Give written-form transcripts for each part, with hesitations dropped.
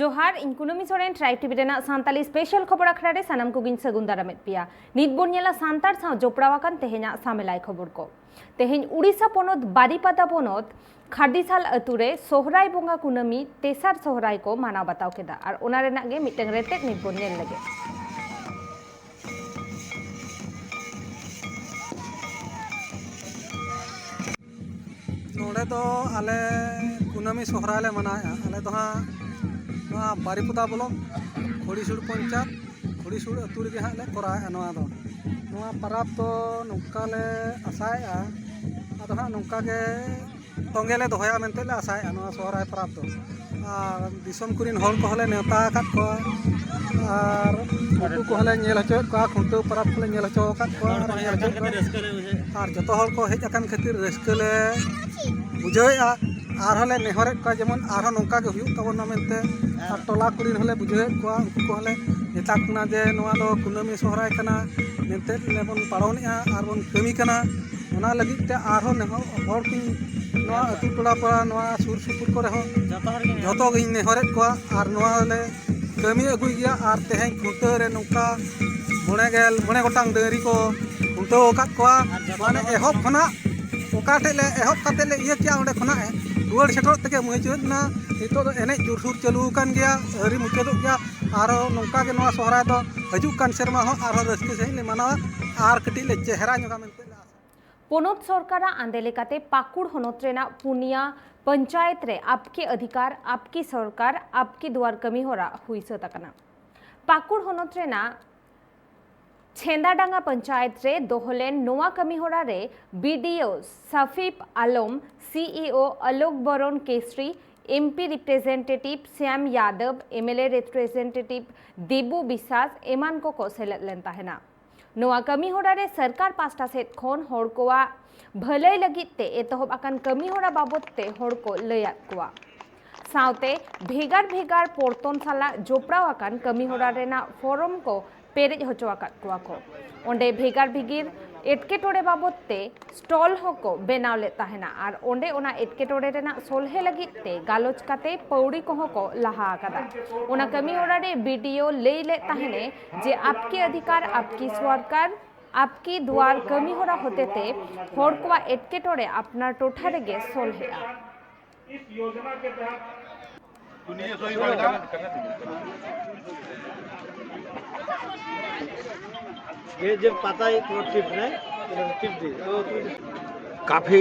जोहार इन Kunmi Soren tribe TV रेना सांताली स्पेशल खबर अखड़ा रे सानाम को गिन सगुन दारामेद पिया नित बोन नेला सांतार साव जोपड़ावाकान तेहेना सामेलाय खबर को तेहेन उड़ीसा पोनोत बारीपादा पोनोत खारदीसाल अतुरे सोहराय बोंगा कुनमी तेसार सोहराय को मानाव बताव केदा और ओना रेना गे मिटंग रेतेक नित बोन नेल लगे नोड़े तो आले कुनमी सोहराय ले मनाया आले तो हाँ बारीपुदा ब्लॉक खोड़ीसुड़ पंचायत खोड़ीसुड़ अतु रेगे हाँ ले कराया नोआ दो नोआ परब तो नौका ले आसाया अदो हाँ नौका के तोंगे ले दोहया मेनते ले आसाया नोआ सोहराय परब तो दिसम कुरिन हॉल को हले नेता काट को और उनको को हले नेल हचो का खुंटो परब को नेल हचो काट को और जतो हॉल को हेज अकन खातिर रस्क ले बुझाया और हले नेहरे का जेमन और नौका के हुयु तबन मेनते और टोला कुरिन हले बुझाए को उनको को हले नेता कुना जे नोआ दो कुनमी सोहराय कना मेनते लेबन पारोनिया और बन कमी कना ओना लगित ते आरो नेहो हर किन नोआ अतु टोला पड़ा नोआ सुर सुपुर को रहो जतो गिन नेहरे को और नोआ ले कमी अगुई गया और तेहें खुंटो रे नौका मोने गोटांग डेरी को खुंटो काट को माने एहब खना ओकाटे ले एहब काते ले इया क्या ओंडे खना है रुआड़ सेटोर तके मुचुदना नितो दो एने जुरसुर चालू कान गया हरी मुचुदो गया और नौका के नोआ सोहराय दो हजु कान शर्मा हो और रस्के सही ले माना और कटी ले चेहरा जोगा मेनते पोनोत सरकारा आंदेलेकाते पाकुड़ होनोत रेना पुनिया पंचायत रे आपके अधिकार आपकी सरकार आपकी दुआर कमी होरा हुई सतकना पाकुड़ होनोत रेना छेंदाडांगा पंचायत रे दोहलेन नोआ कमी होरा रे BDO Safeep Alam CEO Alok Baran Kesari MP representative Shyam Yadav MLA representative Debu Biswas एमान को सेलेद लेन ताहेना नोआ कमी होरा रे सरकार पास्टा सेट खन हर कोआ भलाई लगित ते एतहब आकान कमी होरा बाबत ते हर को लयात कोआ साउते भेगार भेगार पोर्तन साला जोपड़ाव आकान कमी होरा रेना फोरम को पेरेज होचो आकात कोआ को ओंडे भेगार भिगिर एटकेटोड़े बाबत ते स्टॉल होको बेनाव ले ताहेना और ओंडे ओना एटकेटोड़े रेना सोलहे लगित ते गालोच काते पौड़ी को लहा आकादा ओना कमी होरा रे वीडियो ले ले ताहेने जे आपके अधिकार आपकी सरकार आपकी दुआर कमी होरा होते ते हर कोआ एटकेटोड़े अपना टोठा रेगे सोलहेआ इस योजना के तहत ये जब पता है तो काफ़ी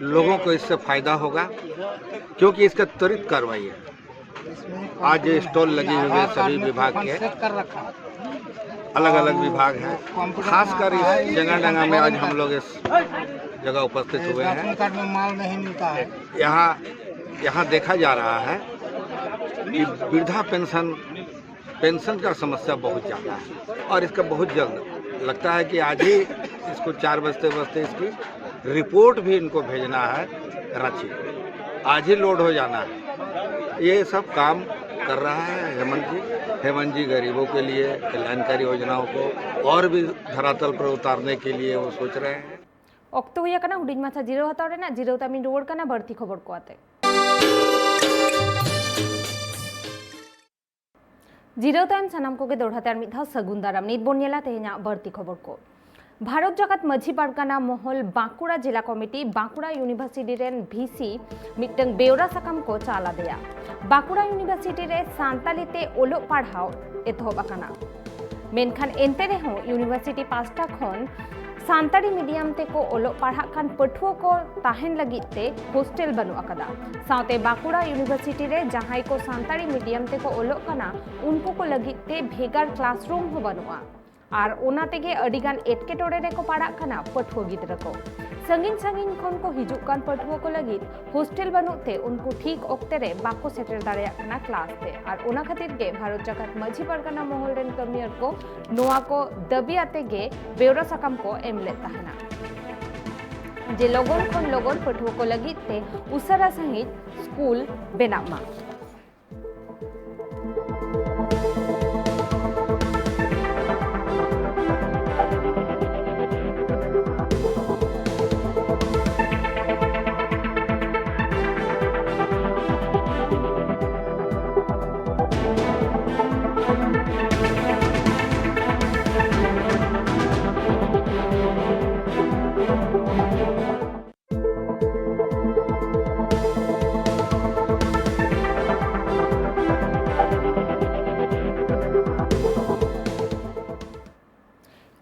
लोगों को इससे फायदा होगा क्योंकि इसका त्वरित कार्रवाई है। आज स्टॉल लगे हुए सभी विभाग के अलग अलग विभाग हैं, खासकर इस जंगाडांगा में आज हम लोग इस जगह उपस्थित हुए हैं। माल नहीं मिलता है यहाँ देखा जा रहा है कि वृद्धा पेंशन का समस्या बहुत ज़्यादा है और इसका बहुत जल्द लगता है कि आज ही इसको 4 बजते बजते इसकी रिपोर्ट भी इनको भेजना है रांची, आज ही लोड हो जाना है। ये सब काम कर रहा है हेमंत जी गरीबों के लिए कल्याणकारी योजनाओं को और भी धरातल पर उतारने के लिए वो सोच रहे हैं। ऑक्टो हुआ कना हुडिंग माछा जीरो हतावरे ना जीरो तामिन रोड कना बढ़ती खबर को आते जीरो टाइम सानाम को के दोढ़ाते मिधा सगुन दाराम नित बोनियला तेहेना बढ़ती खबर को भारत जगत माझी पारगाना महल बांकुड़ा जिला कमिटी बांकुड़ा यूनिवर्सिटी रेन भिसी मिटंग बेवरा साकाम को चाला दिया बांकुड़ा यूनिवर्सिटी रे सांताली ते ओलो पढ़ाओ एतहब आकाना मेनखान एनते रेहो यूनिवर्सिटी पास्टा खन सांताली मीडियम ते को ओलो पढ़ा खान पठुआ को ताहेन लगित ते हॉस्टल बनु अकदा साउते बांकुड़ा यूनिवर्सिटी रे जहां को सांताली मीडियम ते को ओलो कना उनको को लगित ते भेगार क्लासरूम हो बनुआ और ओना तेगे अडिगान एटकेटोड़े रे को पढ़ा खाना पठुआ गिद्रा को संगीन संगीन खन को हिजुक कान पठुआ को लगित हॉस्टल बनुते उनको ठीक ओक्ते रे बाको सेटल दाड़ेया खाना क्लास ते और ओना खातिर गे भारत जगत माझी पारगाना महल रेन कमियर को नोआ को दबी आते गे बेवरा साकाम को एमले ताहना जे लोगन खन लोगन पठुआ को लगित ते उसरा सहित स्कूल बेनामा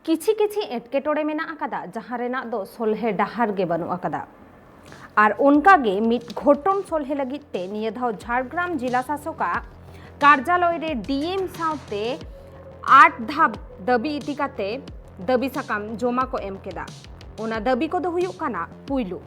किछि किछि एटकेटोड़े मेना आकादा जहां रेना दो सोलहे डाहार गे बनु आकादा और उनकागे मिट घटन सोलहे लगित ते निये धाव झारग्राम जिला शासका कार्यालय रे डीएम साउते 8 धाप दाबी इति काते दाबी साकाम जमा को एम केदा ओना दाबी को दो हुयुक काना पुइलु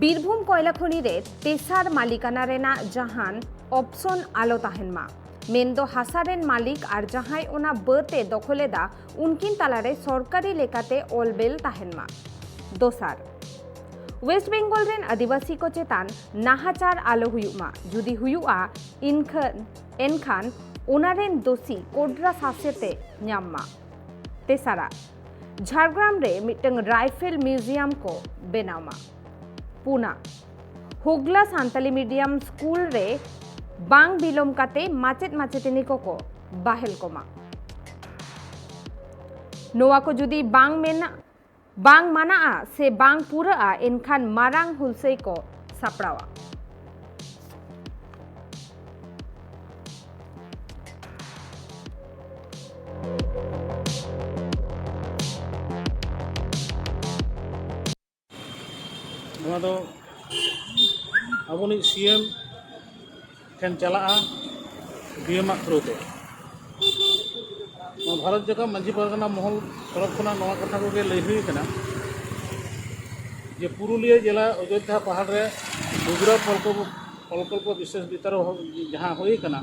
बीरभूम कोयला खनि रे तेसार मालिकाना रेना जहान ऑप्शन आलो ताहेनमा मेनदो हासारेन मालिक और जहां ओना बते दखलेदा उनकिन तालारे सरकारी लेकाते ओलबेल ताहेनमा दोसार वेस्ट बेंगल रेन आदिवासी को चेतान नाहाचार आलो हुयुमा जुदी हुयुआ इनखान ओनारेन दोषी कोड्रा सासेते न्याम्मा तेसारा झारग्राम रे मिटंग राइफल म्यूजियम को बेनामा पुना हुगला सांताली मीडियम स्कूल रे बांग बिलोम काते माचेत माचेतनी को बाहेल कोमा नोआ को जुदी बांग माना से बांग पूरा एनखान मारांग हुलसई को सापड़ावा अब सीएम ठेन चला डीएम थ्रुते भारत जगह मांझी परगना महल तरफ खुना नवा कथा को लई हुई कना जे पुरुलिया जिला अयोध्या पहाड़ रे गुजरा प्रकल्प विशेष वितर जहाँ हुई कना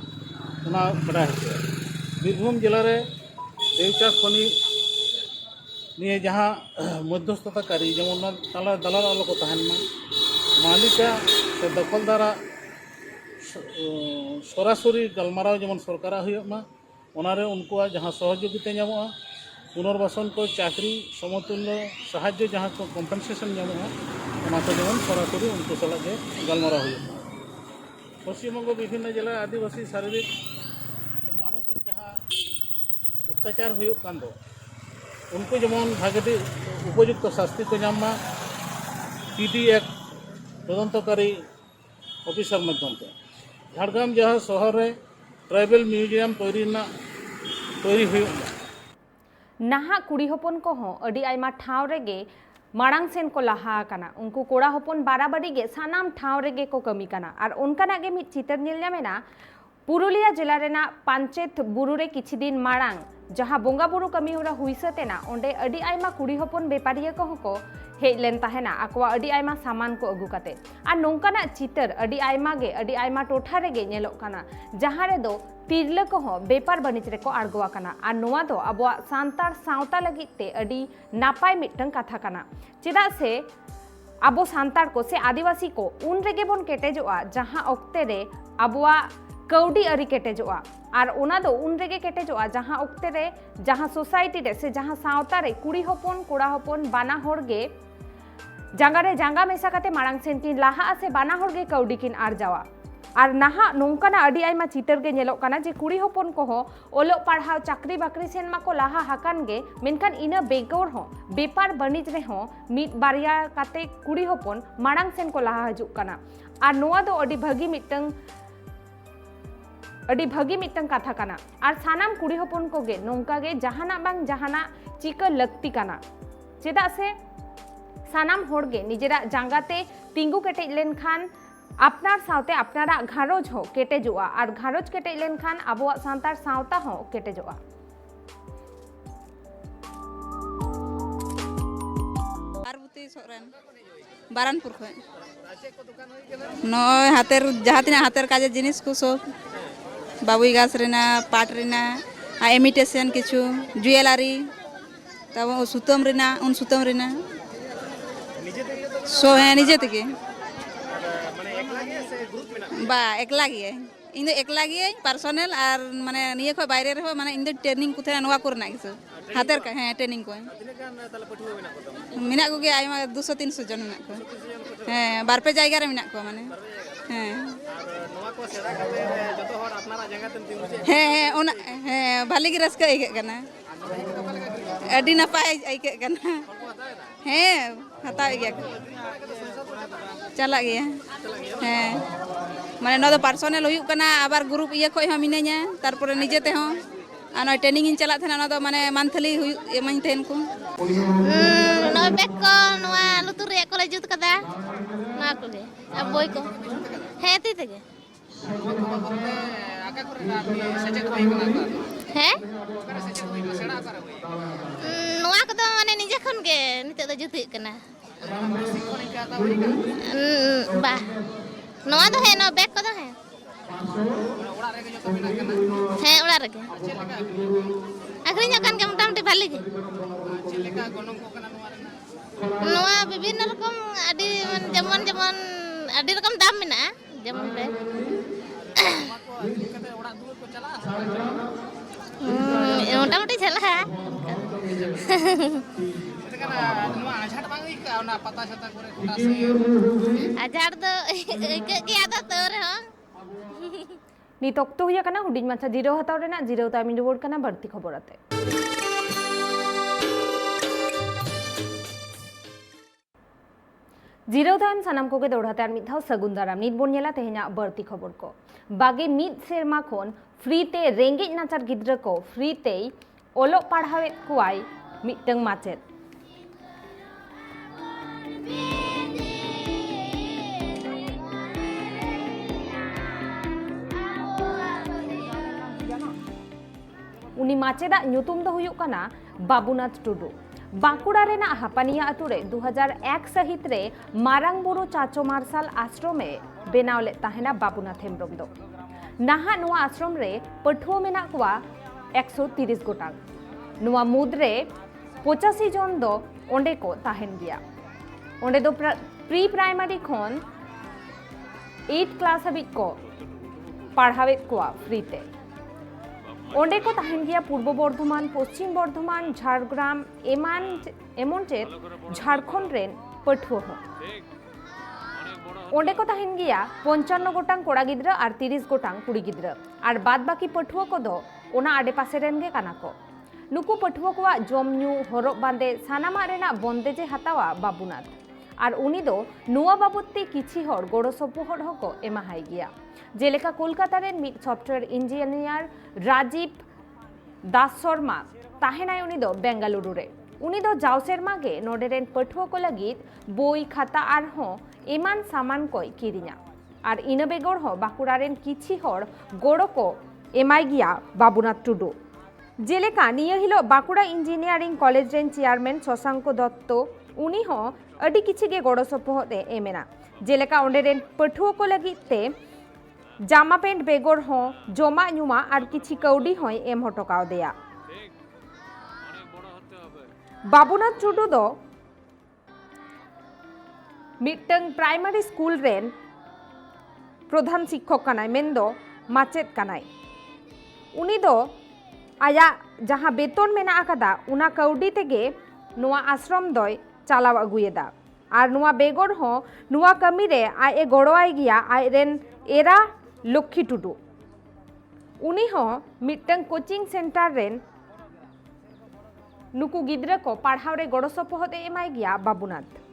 उना बड़ा बीरभूम जिला रे देवचा खनि निये जहाँ मध्यस्थताकारी जेमन ताला दलाल आलो को तहनमा मालिका से दखलदारा सरासरि गलमाराव जेमन सरकारा हुयमा ओनारे उनको जहाँ सहयोगिता नामोगा पुनर्वासन को चाकरी समतुल्य साहाय्य जहाँ को कम्पेनसेशन नामोगा ओना को जेमन सरासरि उनको सलागे गलमाराव हुयमा पश्चिम बंग विभिन्न जिला आदिवासी शारीरिक मानसिक जहाँ अत्याचार हुयुक कान दो उनको जेमन भागे उपयुक्त शास्ति को नामा पीडी एक्ट तदंतकारी ऑफिसर माध्यम झारग्राम जहाँ शहर रे ट्राइबल म्यूजियम तैरी हुई नाहा कुड़ी हपन को हो अडी आयमा ठाव रेगे माड़ांग सेन को लहा काना उनको कोड़ा हपन बाराबारी गे सानाम ठाव रेगे को कमी काना और उनका गे मिट चितर नेल ᱧᱟᱢᱮᱱᱟ पुरुलिया जिला रेना पांचेत बुरु रे किछि दिन माड़ांग जहाँ बोंगा बुरु कमी होरा हुईसतेना ओंडे अडी आयमा कुड़ी हपन बेपारिया को हेज लेन ताहेना आकवा अडी आयमा सामान को अगु काते आ नोंकाना चितर अडी आयमा गे अडी आयमा टोठा रेगे नेलोक काना जहाँ रे दो तिरला को बेपार बनिज रे को आड़गोआ काना आ नोआ दो अबवा सांतार सावता लगिते अडी नापाय मिटंग कथा काना चेदा से अबो सांतार को से आदिवासी को उन रेगे बन केटेजोआ जहाँ ओक्ते रे अबवा कौडी अरी केटेजोआ और ओना दो उन रेगे केटेजोआ जहाँ ओक्ते रे जहाँ सोसाइटी रे से जहाँ सावता रे कुड़ी हपन कोड़ा हपन बाना होड़ गे जांगा रे जांगा मेसा काते माड़ांग सेन किन लाहा से बाना होड़ गे कौडी किन आरजावा और नाहा नोंकाना अडी आयमा चितर गे नेलोक काना जे कुड़ी हपन को हो ओलोक पढ़ाव चाकरी बाकरी सेन मा को लाहा हाकान गे मेनखान इना बेगौर हो बेपार बनिज रे हो मिट बारिया काते कुड़ी हपन माड़ांग सेन को लाहा हजुक काना और नोआ दो अडी भागी मिटंग कथा काना और सानाम कुड़ी हपन को गे नोंका गे जहाना बांग जहाना चिका लगती काना चेदा से सानाम होड़ गे निजेरा जांगाते तिंगु केटेज लेनखान अपनार सावते अपनारा घारोज हो केटेजोआ और घारोज केटेज लेनखान आबोआ सांतार सावता हो केटेजोआ पार्वती सोरेन बारानपुर खय नय हातेर जहातिना हातेर काजे जिनिस को सब बाबुई गाछ रेना पाट रेना आ इमिटेशन किछु ज्वेलरी तब सुतम रेना उन सुतम रेना सो है निजे तके बा एकला गे इन एकला गे पर्सनल और माने निये खय बाइरे रे माने इन ट्रेनिंग कुथे नवा करना किस हातेर का है ट्रेनिंग को मिना को गे आइमा 200 300 जन मिना को हैं बार पे जायगा रे मिना को माने हैं नवा को सेरा करते जतो हर अपनारा जगह तन तिंगु हैं ओना हैं भाली गे रस्का आइके कना अडी नपाय आइके कना हैं हता गया चला गया हैं माने नो दो पर्सनल हुई कना आबार ग्रुप इया खय हम मिनेया तारपरे निजेते हो ᱟᱨ ᱱᱚᱜᱼᱚᱭ ᱴᱨᱮᱱᱤᱝ ᱤᱧ ᱪᱟᱞᱟᱜ ᱛᱟᱦᱮᱱᱟ ᱚᱱᱟ ᱫᱚ ᱢᱟᱱᱮ ᱢᱟᱱᱛᱷᱞᱤ ᱮᱢᱟᱹᱧ ᱛᱟᱦᱮᱱ ᱠᱚ ᱱᱚᱣᱟ ᱵᱮᱜᱽ ᱠᱚ ᱱᱚᱣᱟ ᱞᱩᱛᱩᱨ ᱨᱮᱭᱟᱜ ᱠᱚᱞᱮ ᱡᱩᱛ ᱠᱟᱫᱟ ᱱᱚᱣᱟ ᱠᱚᱜᱮ ᱟᱨ ᱵᱳᱭ ᱠᱚ ᱦᱮᱸ ᱛᱤ ᱛᱮᱜᱮ ᱦᱮᱸ ᱱᱚᱣᱟ ᱠᱚᱫᱚ ᱢᱟᱱᱮ ᱱᱤᱡᱮ ᱠᱷᱚᱱ ᱜᱮ ᱱᱤᱛᱚᱜ ᱫᱚ ᱡᱩᱛ ᱦᱩᱭᱩᱜ ᱠᱟᱱᱟ ᱵᱟ ᱱᱚᱣᱟ ᱫᱚ ᱦᱮᱸ ᱱᱚᱣᱟ ᱵᱮᱜᱽ ᱠᱚᱫᱚ ᱦᱮᱸ ᱦᱮᱸ ᱚᱲᱟᱜ ᱨᱮᱜᱮ ᱟᱹᱠᱷᱨᱤᱧᱚᱜ ᱠᱟᱱ ᱜᱮᱭᱟ ᱢᱚᱴᱟᱢᱩᱴᱤ ᱵᱷᱟᱹᱞᱤ ᱜᱮ ᱱᱚᱣᱟ ᱵᱤᱵᱷᱤᱱᱱᱚ ᱨᱚᱠᱚᱢ ᱟᱹᱰᱤ ᱡᱮᱢᱚᱱ ᱡᱮᱢᱚন ᱟᱹᱰᱤ ᱨᱚᱠᱚᱢ ᱫᱟᱢ ᱢᱮᱱᱟᱜᱼᱟ যেমন বে মোটামুটি ᱪᱟᱞᱟᱜᱼᱟ ᱟᱡᱷᱟᱲ ᱫᱚ ᱟᱹᱭᱠᱟᱹᱜ ᱜᱮᱭᱟ ᱟᱫᱚ ᱛᱟᱹᱣ ᱨᱮᱦᱚᱸ ᱱᱤᱛ ᱚᱠᱛᱚ ᱦᱩᱭ ᱟᱠᱟᱱᱟ ᱦᱩᱰᱤᱧ ᱢᱟᱪᱷᱟ ᱡᱤᱨᱟᱹᱣ ᱦᱟᱛᱟᱣ ᱨᱮᱱᱟᱜ ᱡᱤᱨᱟᱹᱣ ᱛᱟᱭᱚᱢ ᱨᱩᱣᱟᱹᱲ ᱠᱟᱱᱟ ᱵᱟᱹᱲᱛᱤ ᱠᱷᱚᱵᱚᱨ ᱟᱛᱮ ᱡᱤᱨᱟᱹᱣ ᱛᱟᱭᱚᱢ ᱥᱟᱱᱟᱢ ᱠᱚᱜᱮ ᱫᱚᱲᱦᱟᱛᱮ ᱟᱨ ᱢᱤᱫ ᱫᱷᱟᱣ ᱥᱟᱹᱜᱩᱱ ᱫᱟᱨᱟᱢ ᱱᱤᱛ ᱵᱚᱱ ᱧᱮᱞᱟ ᱛᱮᱦᱮᱧᱟᱜ ᱵᱟᱹᱲᱛᱤ ᱠᱷᱚᱵᱚᱨ ᱠᱚ 21 ᱥᱮᱨᱢᱟ ᱠᱷᱚᱱ ᱯᱷᱨᱤᱛᱮ ᱨᱮᱸᱜᱮᱡ ᱱᱟᱪᱟᱨ ᱜᱤᱫᱽᱨᱟᱹ ᱠᱚ ᱯᱷᱨᱤᱛᱮ ᱚᱞᱚᱜ ᱯᱟᱲᱦᱟᱣᱮᱫ ᱠᱚᱣᱟᱭ ᱢᱤᱫᱴᱟᱝ ᱢᱟᱪᱮᱫ उनी माचेदा ᱧᱩᱛᱩᱢ ᱫᱚ ᱦᱩᱭᱩᱜ ᱠᱟᱱᱟ बाबूनाथ टुडू बांकुड़ा रेना हापानिया अतु रे 2001 सहित रे मारांग बुरु चाचो मार्शल आश्रमे बेनाव ले ताहेना बाबूनाथ हेम्ब्रम दो नाहा नुआ आश्रम रे पठुआ मेना कुआ 130 गोटांग नुआ मुद्रे 85 जन दो ओंडे को ताहेन गिया ओंडे दो प्री प्राइमरी खन 8 क्लास हाबिज को पढ़ावे कुआ फ्रीते ओंडे को ताहेन गिया पूर्व बर्धमान पश्चिम बर्धमान झारग्राम एमन चेत झारखंड रेन पठुआ हो ओंडे को ताहेन गिया 55 गोटांग कोड़ा गिद्रा और 30 गोटांग कुड़ी गिद्रा और बाद बाकी पठुआ को दो ओना आडे पासे रेन गे काना को नुकु पठुआ को जम न्यू हरब बांदे सानामा रेना बंदेजे हतावा बाबूनाथ और उनी दो नुआ बाबदते किछि हर गड़ो सपोहट हको एमाहाय गिया जेलेका कोलकाता रेन मिड सफ्टवेयर इंजिनियर राजीव दास शर्मा ताहेनाय उनी दो बेंगालुरु रे उनी दो जाव सेरमा गे नोडे रेन पठुआ को लगित बोई खाता आर हो एमान सामान कोय किरिना और इना बेगर हो बाकुड़ा रेन किछि हर गड़ो को एमाय गिया बाबूनाथ टुडू जेलेका निया हिलो बाकुड़ा इंजिनियरिंग कॉलेज रेन चेयरमैन शशांक दत्त उनी हो अडी किछि गे गड़ो सपोहते एमेना जेलेका ओंडे रेन पठुआ को लगिते जामा पेंट बेगर हो जमा नुमा और किछि कौडी होय एम हटकाव देया बाबूनाथ टुडू दो मिटंग प्राइमरी स्कूल रेन प्रधान शिक्षक कनाय मेंदो माचेद कनाय उनी दो आया जहां बेतन मेना आकादा उना कौडी तेगे नुआ आश्रम दोय चालाव अगुयेदा और नुआ बेगर हो नुआ कमी रे आए गड़ोआय गिया आय रेन एरा लक्ष्मी टुडू उनी हो मिटंग कोचिंग सेंटर रेन नुकु गिद्रा को पढ़ाव रे गड़ो सपोहते एमाय गिया बाबूनाथ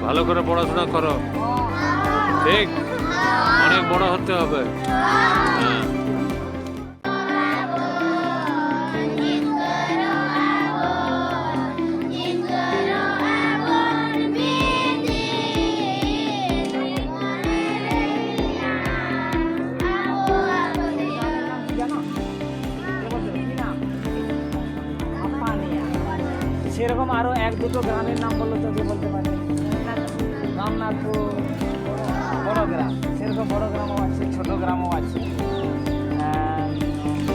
ভালো করে পড়াশোনা করো ঠিক অনেক বড় হতে হবে সেরকম আরো এক দুটো গ্রামের নাম বললো তো কে বলতে পারে রামনাথপুর বড় গ্রাম সেরকম বড় গ্রামও আছে ছোট গ্রামও আছে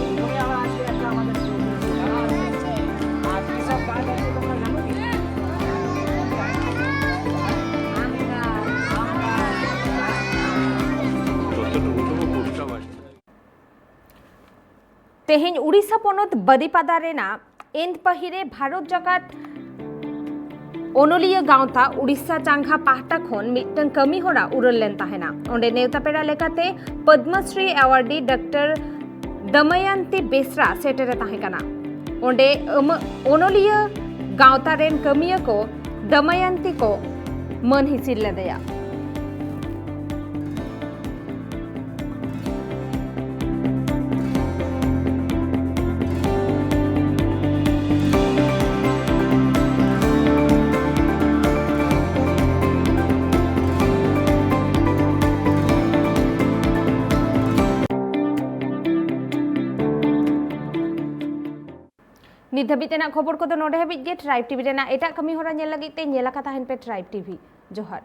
এরকমই আবার আছে একটা আমাদের আর কি সব কাজ আছে তোমরা জানো কি तेहें उड़ीसा पनत बरिपादा रेना एंद पहिरे भारत जगत ओनोलिया गांवता उड़ीसा चांगा पाहटा खन मिटन कमी होरा उरल लेन ताहेना ओंडे नेवता पेड़ा लेकाते पद्मश्री अवार्डी डॉक्टर दमयंती बेसरा सेटेरे ताहेकाना ओंडे ओनोलिया गांवता रेन कमिया को दमयंती को मन हिसिर लेदेया। नित धाबी तेना खबर को नोडे हाबिज गे ट्राइब टीवी रेना एटा कमी होरा नेल लगित ते नेला का ताहेन पे ट्राइब टीवी जोहार।